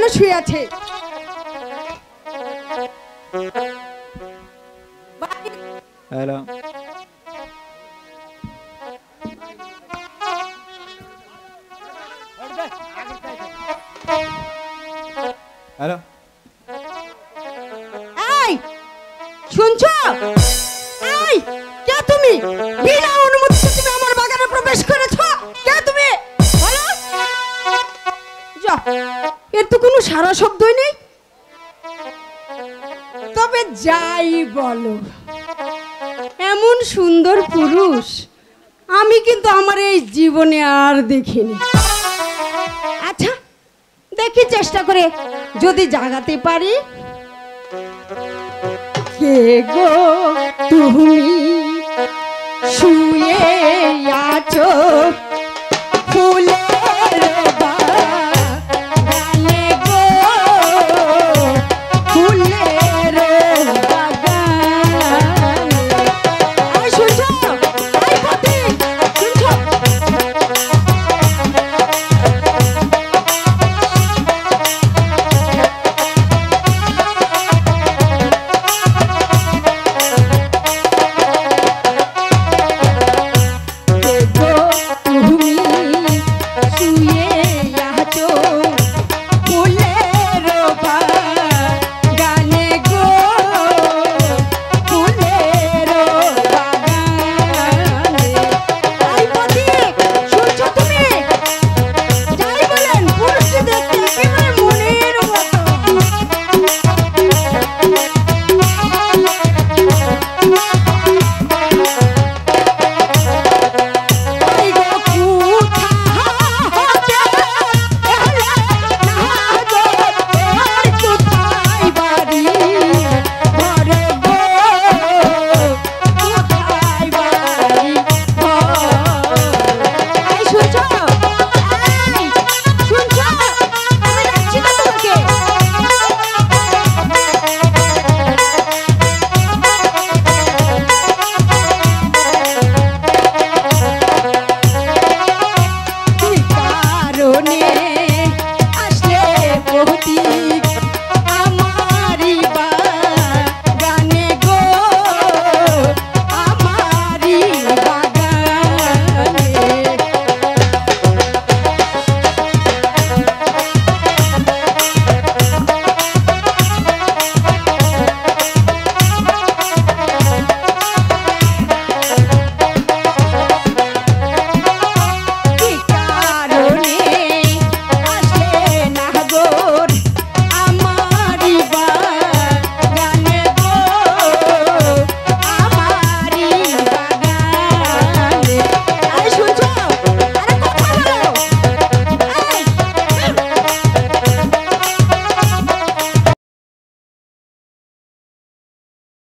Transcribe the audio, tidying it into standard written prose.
এখনো শুয়ে আছে। হ্যালো হ্যালো এই শুনছো? এই কে তুমি? বিনা অনুমতিতে তুমি আমার বাগানে প্রবেশ করেছো? কে তুমি? বলো। যা, এর তো কোনো সারা শব্দই নেই। তবে যাই বলো, এমন সুন্দর পুরুষ আমি কিন্তু আমার এই জীবনে আর দেখিনি। আচ্ছা দেখি চেষ্টা করে যদি জাগাতে পারি। কে গো তুমি শুয়ে আছো